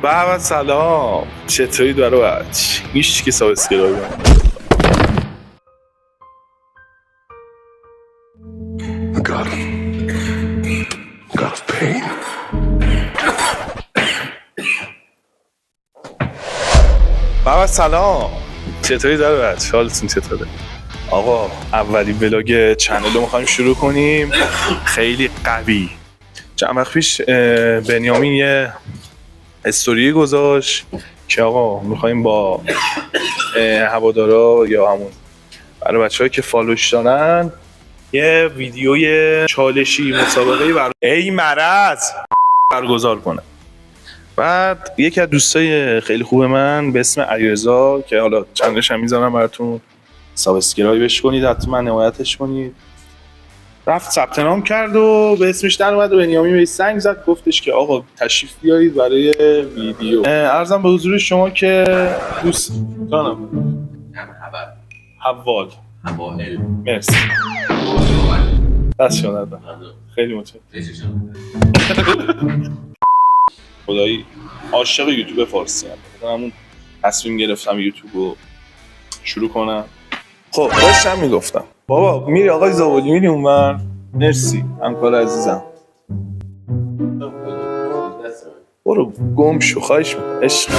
بابا سلام، چطوری داره بچه؟ هیچ کی سابسکرایب نمی‌کنه. God pain. بابا سلام، چطوری داره بچه؟ حالتون چطوره؟ آقا اولین ولاگ چنل رو میخوایم شروع کنیم، خیلی قوی. چند وقت پیش بنیامین یه استوری گذاشت که آقا میخوایم با هوادارا یا همون برای بچه‌هایی که فالوش دارن یه ویدیوی چالشی مسابقه ای مرض برگزار کنه. بعد یکی از دوستای خیلی خوب من به اسم علیرضا که حالا چندش هم میذارم براتون، سابسکرایبش کنید، حتما حمایتش کنید، رفت ثبت نام کرد و به اسمش در اومد و بنیامین بهش زنگ زد، گفتش که آقا تشریف بیارید برای ویدیو. عرضم به حضور شما که دوستانم حوال مرسی دست شما دادم، خیلی متشکرم. خدایی عاشق یوتیوب فارسی هم همون تصمیم گرفتم یوتیوب رو شروع کنم. خب داشتم میگفتم بابا میری آقای زاولی میری اونور، مرسی همکار عزیزم، برو گم شو خواهش میکنم عشق.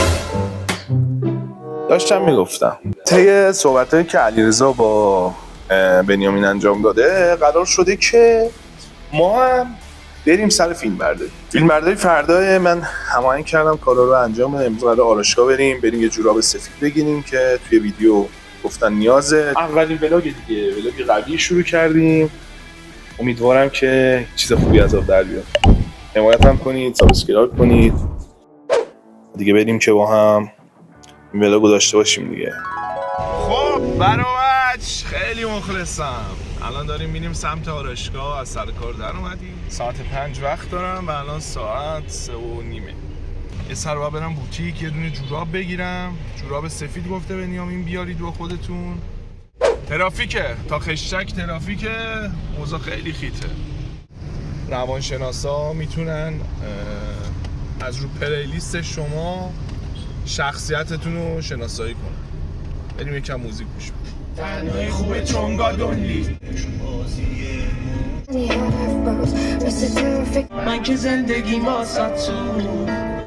داشتم میگفتم طی صحبتایی که علیرضا با بنیامین انجام داده قرار شده که ما هم بریم سر فیلم برداری فردا. من هماهنگ کردم کارا رو انجام بدم، امروز قرار آرایشگاه بریم یه جوراب سفید بگیریم که توی ویدیو گفتن نیازه. اولین ولاگ دیگه، ولاگ قوی شروع کردیم، امیدوارم که چیز خوبی از آب در بیاد. حمایت هم کنید، سابسکرایب کنید دیگه، بریم که با هم این ولاگو داشته باشیم دیگه. خب برامج خیلی مخلصم، الان داریم میریم سمت آرایشگاه، از سر کار در اومدیم، ساعت 5 وقت دارم و الان ساعت 3:30. یه سر باید برم بوتیک یه دونه جوراب بگیرم، جوراب سفید گفته بنیامین بیارید با خودتون. ترافیکه تا خشک، ترافیکه، اوضاع خیلی خیته. روانشناسا میتونن از رو پلیلیست شما شخصیتتون رو شناسایی کنن. بریم یکم موزیک گوش بدیم. تنهای خوبه چونگا دونلی من که زندگی واسه تو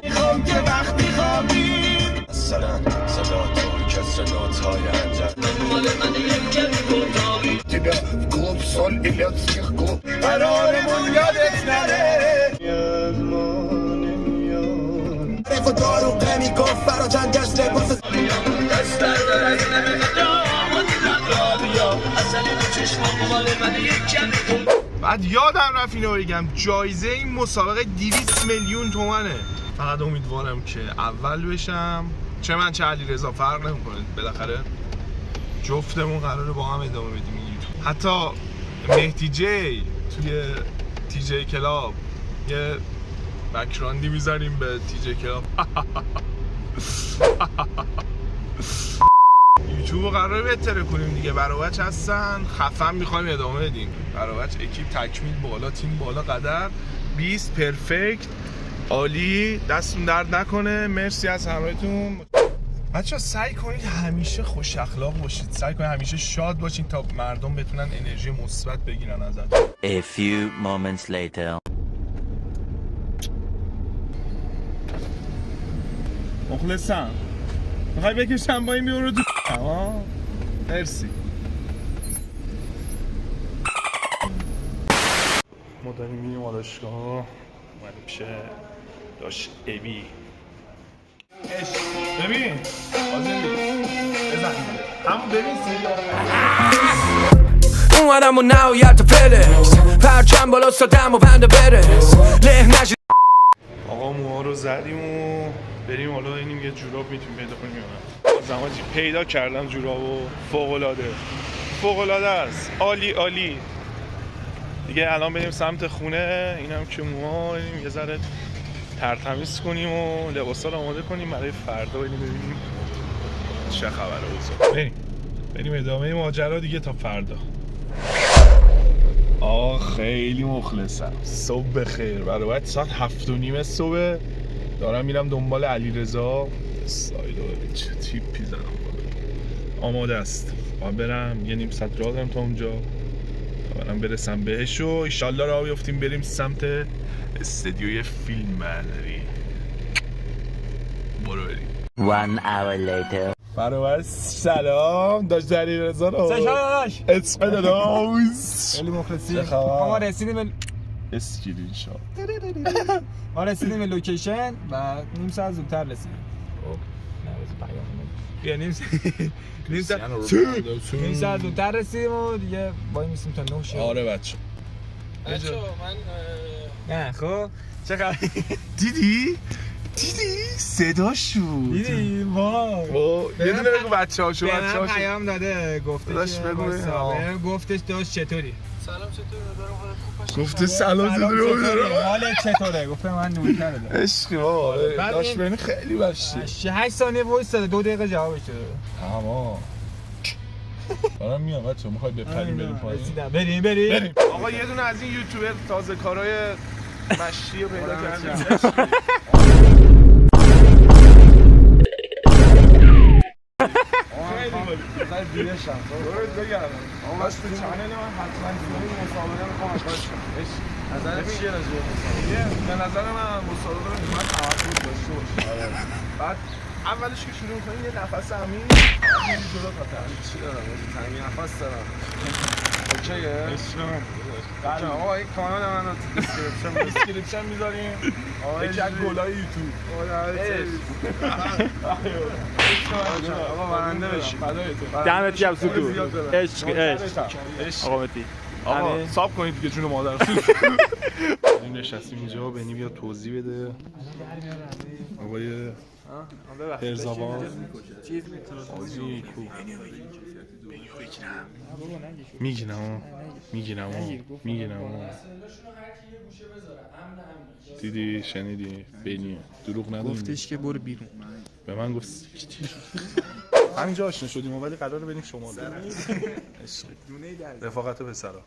میخوام که وقتی خوابید مثلا صدا توی که صداتهای انجام مال من یکم گفتاری دیگه گفت سال ایلیت که گفت قرارمون یادت نره از ما نمیاد رفت دارو قمی گفت فرا چند جشنه واسه دست در دارد بعد یادم رفت اینو بگم، جایزه این مسابقه 200 میلیون تومنه. فقط امیدوارم که اول بشم، چه من چه علیرضا فرق نمیکنه، بالاخره جفتمون قراره با هم ادامه بدیم یوتیوب. حتی مهدی جی توی تی جی کلاب یه بک‌گراندی میذاریم به تی جی کلاب. یوتیوب رو قراره بهتره کنیم دیگه، براوچ هستن خفن، میخوایم ادامه بدیم. براوچ اکیپ تکمیل بالا، تیم بالا، قدر 20 پرفکت عالی، دستون درد نکنه. مرسی از همراهیتون بچه‌ها. سعی کنید همیشه خوش اخلاق باشید، سعی کنید همیشه شاد باشید تا مردم بتونن انرژی مثبت بگیرن ازتون. A few moments later. مخلصم، میخوای بکشم با این بیون رو تو تمام. مرسی. ما داریم میریم آرایشگاه، اومدیم پیش داش ابی. ببین آزندی بزن همون، ببین اومدم و نهایت فرس پرچم بالا سادم و بنده برس له نشید. آقا موها رو زدیم و بریم حالا اینیم یه جوراب میتونیم پیدا کنیم یا نه. زمانی پیدا کردم جورابو، فوق‌العاده است، عالی دیگه. الان بریم سمت خونه، اینم که موها یه ذره ترتمیز کنیم و لباسا رو آماده کنیم برای فردا، ببینیم چه خبره اوضاع. بریم ادامه ماجرا دیگه تا فردا. خیلی مخلصم. صبح بخیر. برای ساعت 7:30 صبح دارم میرم دنبال علیرضا. سایلو ببین چه تیپی زدم. آماده است. باید برم یه نیم ساعت راه دارم تا اونجا. برم برسم بهش و ایشالله راه بیفتیم بریم سمت استدیوی فیلم برداری. برو بریم. 1 hour later. برابر سلام داشت علیرضا رو سلام داداش. اسم داداش خیلی مخلصی. چه خبر؟ ما رسیدیم به اسکرین شات. به لوکیشن و نیم ساعت زودتر رسیدیم. بیا نیم ساعت زودتر رسیدیم و دیگه وای میسیم تا 9 شب. آره بچه من نه خب چه خبر؟ دیدی صداشو دیدی وای یه دونه بگو بچه هاشو به من پیام داده گفته داداش که بگو. واسه گفتش داشت چطوری؟ گفته سلام چطوری؟ حالت چطوره؟ گفته من نوکره دارم. عشقی بابا بعد داشت این- بینی خیلی بشی 8 ثانیه وایس داده 2 دقیقه جوابش داده. اما دارم میام بچه میخوای بپریم بریم پایین رسیدم. بریم آقا یه دونه از این یوتیوبر تازه کارهای مشی رو پیدا کردیم آماش تو چنل من حتما توی مسابقه میخوام اول شم نظرت چیه راجع به نظر من مسابقه رو من توقع داشته باشه بعد اولش که شروع می‌کنیم یه نفس عمیق میری جلو تا ته چی دارم تنگی نفس دارم اوکیه بله آقا این کانال من دیسکریپشن میذاریم یکی از گلای یوتیوب آقا برنده بشی دمت گرم سوتو عشق آقا متی آقا ساب کنید دیگه جون مادر این نشستیم اینجا بنی بیا توضیح بده آقای هرزابان میگیرم دیدی شنیدی بنی دروغ نداری گفتش که برو بیرون به من گفت همینجا آشنا شدیم ولی قراره بریم شمال رفاقت پسرا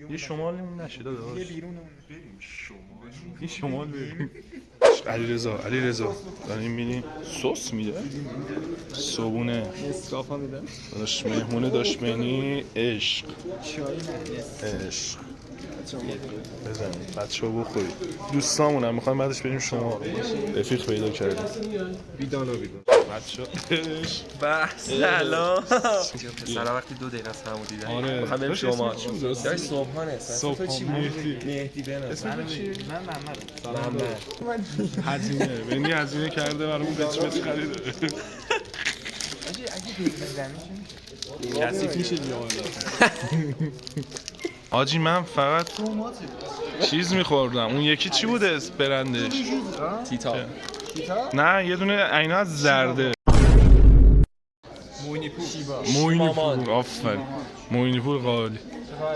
یه شمال نشه داداش یه شمال بریم علیرضا داریم میریم سس میده صبونه اسکافا میدم داداش مهمونه داشت بینی عشق بزنیم بچه ها بخورید دوستامون هم میخوایم بعدش بریم شما رفیق پیدا کردیم بیدان بچه ها سلام پسرا وقتی 2 دقیقه است همو دیدن آره میخوام بریم شما داش صبحانه اسم تو چی بود مهدی بناس من محمد هزینه بینی هزینه کرده برامون بچ خریده کثیف میشه دیگه آجی من فقط چیز میخوردم اون یکی چی بوده برندش تیتا نه یه دونه عینا از زرده موینیپور آفرین موینیپور قالی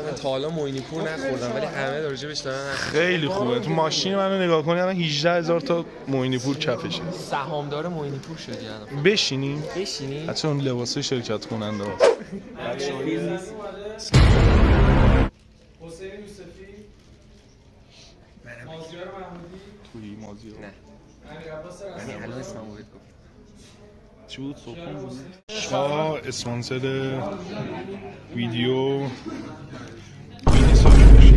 من تا حالا موینیپور نخوردم ولی همه راجبش دارن خیلی خوبه تو ماشین منو نگاه کنی الان 18000 تا موینیپور کفشه سهامدار موینیپور شدی الان بشینیم بشینی بچه اون لباسه شرکت کننده ها توی مازیار نه الان اسمم رو بگو چی بود صبحان بود؟ اسپانسر ویدیو مینی ساکی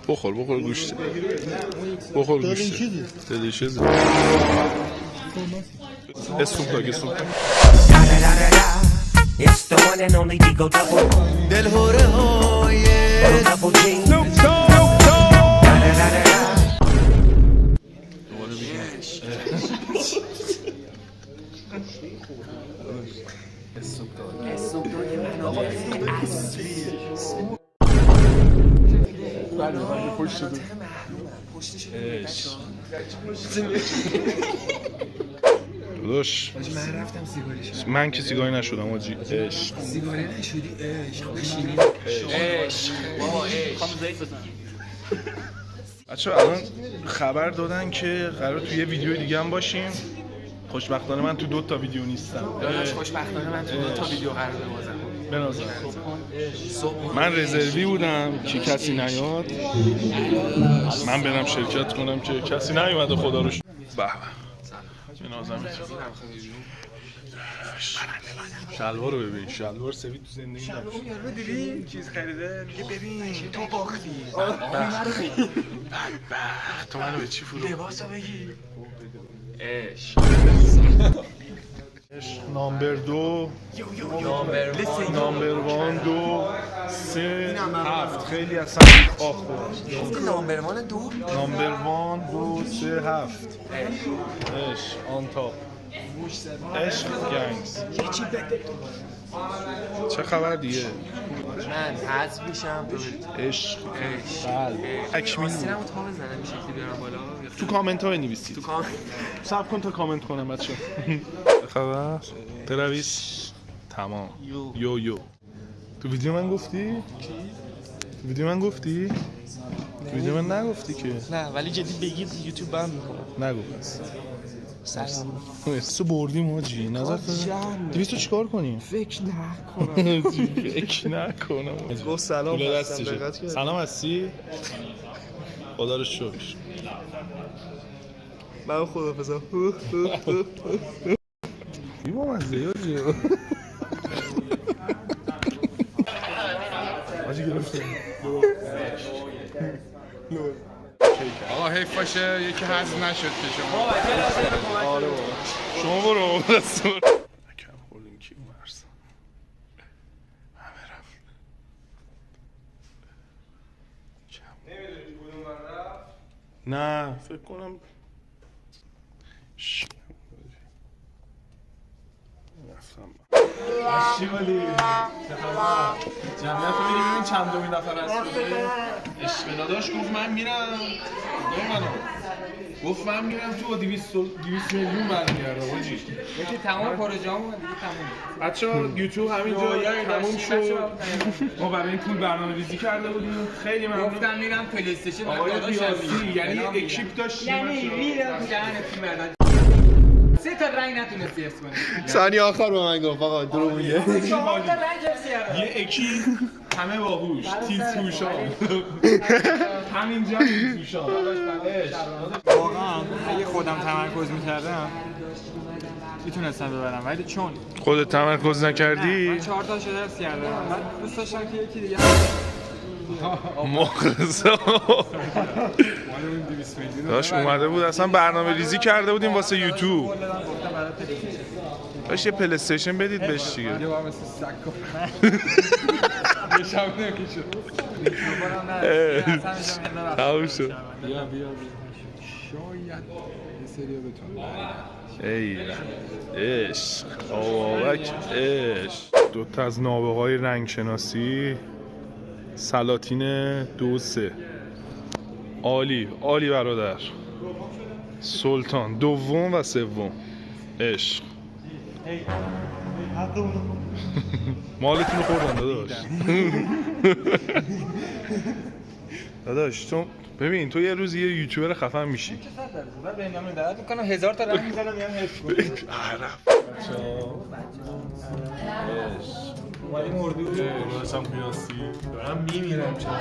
بخور گوشت بخور گوشت دلیشیزه اسم تاگ It's the one and only Digo Double. Del Jorge, Double G. Snoop داداش من رفتم سیگاری شدم من که سیگاری نشدم آجی عشق سیگاری نشدی عشق بشینی عشق بابا عشق بچه الان خبر دادن که قرار توی یه ویدیو دیگه هم باشیم خوشبختانه من تو 2 تا ویدیو نیستم داداش خوشبختانه من تو 2 تا ویدیو قراره بازم بنازم من رزروی بودم که کسی نیاد، من برم شرکت کنم که کسی نیومده خدا رو به بنازم. شلوار رو ببین، شلوار سفید تو زندگی نباشه. یارو دیدی چیز خریده میگه ببین تو باختی بدبخت تو منو به چی فرو لباسو بگی نامبر 2 نامبر 1 2 3 7 خیلی اصلا آخ بود. نامبر 2 نامبر 1 2 3 7 عشق آن تاپ عشق گنگز. چه خبر دیگه؟ من حذف میشم عشق بله اکمیل سینمو تا بزنم این شکلی بیارم بالا تو کامنت ها بنویسید. تو کامنت صبر کن تا کامنت کنم بچه. خبر؟ ترویس تمام یو تو ویدیو من گفتی؟ تو ویدیو من گفتی؟ تو ویدیو من نگفتی که نه ولی جدی بگید یوتیوب بند میکنم. نگو پس سو بردیم حاجی نظر دویست رو چیکار کنیم؟ فکر نکنم فکر نکنم. گفت سلام سلام هستی؟ خدا رو شکر. من خدا بزن با مزه حاجی حاجی گرفتم. آقا حیف باشه یکی حذف نشد که شما آره بابا شما برو رسول کم خوردیم کی مرز همه رفت نه فکر کنم رفتم چی ولی جمعیت رو ببینیم چند دومین نفر هست. عشق داداش گفت من میرم گفت من میرم تو 200 میلیون برمیگرده حاجی. یکی تمام پروژه‌مون دیگه تمومه. بچه‌ها یوتیوب همینجا تموم شد. ما برای این پول برنامه‌ریزی کرده بودیم. خیلی ممنون. گفتم میرم پلی استیشن آقای پیازی یعنی اکیپ داشتیم. یعنی میرم دهن تیم بعد 3 تا رنگ نتونستی حفظ کنی. ثانیه آخر به من گفت آقا درو میگه 4 تا رنگ حفظ کردم. یه اکیپ همه باهوش تیزهوشان همینجا تیزهوشان. واقعا اگه خودم تمرکز می‌کردم میتونستم ببرم ولی چون خودت تمرکز نکردی؟ من 4 تا شده حفظ کردم. من دوست داشتم که یکی دیگه مخلصا داشت اومده بود اصلا برنامه ریزی کرده بودیم واسه یوتیوب. داشت یه پلی استیشن بدید بهش دیگه. یه بار مثل سگ یه شب نمیشه تموم شد. بیا شاید یه سری بتونم ای عشق آبابک عشق. دوتا از نابغه‌های رنگ شناسی سلاطین 2 3 عالی عالی برادر. سلطان دوم و سوم عشق مالتون رو خوردن داداش. داداش تو ببین تو یه روز یه یوتیوبر خفن میشی. من بنیامین دعوت میکنم 1000 تا رنگ میزنم میام حفظ کنم. ولی مردو داشتم قیاسی دارم میمیرم چرا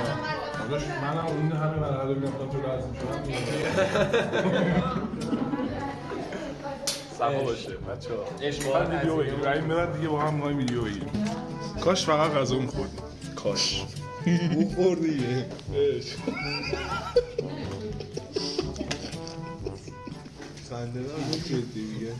داداش منم اون همه مرحله میرفتم تو لازم شدم. صفا باشه بچه‌ها. عشق ویدیو بگیریم. بریم بعد دیگه با هم می‌خوایم ویدیو بگیریم. کاش فقط غذا می‌خوردیم. کاش. اون خوردیه. خنده دار جدی میگه.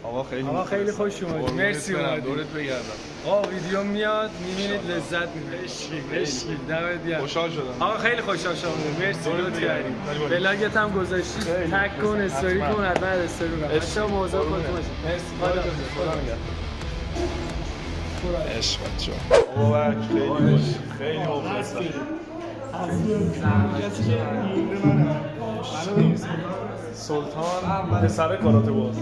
آقا خیلی خوش اومدید. مرسی اومدید. دورت بگردم. آقا ویدیو میاد میبینید لذت میبرید. عشقی دمت گرم. خوشحال شدم. آقا خیلی خوشحال شدم. مرسی لطف کردید. بلاگت هم گذاشتید. تگ کن استوری کن حتما استوری کن. بچه‌ها موضوع خودتون باشید. مرسی. خدا نگهدار. عشق بچه‌ها. بابا خیلی مخلصم. سلطان پسر کاراته باز.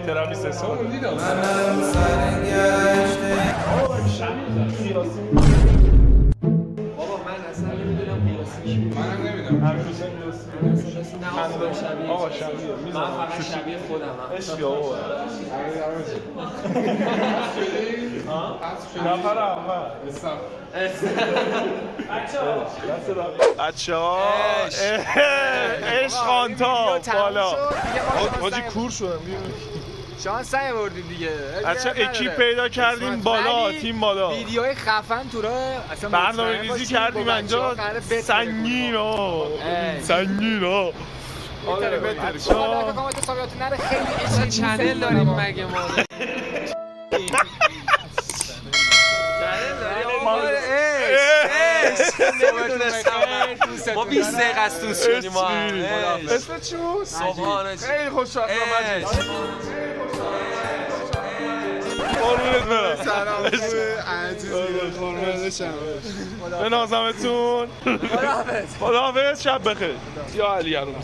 تراویس حساب دیدم. بابا من اصلا نمیدونم قیاسی. نمیدم همیشه دوست آقا شبیه من فقط شبیه خودم عشق بابا نفر اول بچه ها عشق آنتا بالا حاجی کور شدم شانس نیاوردیم دیگه بچه اکیپ پیدا کردیم بالا تیم بالا ویدیوهای خفن تو راه اصلا برنامه ریزی کردیم اینجا سنگین ها سنگین ها خیلی چنل داریم مگه ما ما 20 دقیقه از توس شدیم ما اسم چی بود؟ خیلی خوش وقت آمدید قربونت برم سلام قربونت به نازمتون خداحافظ شب بخیر یا علی عروس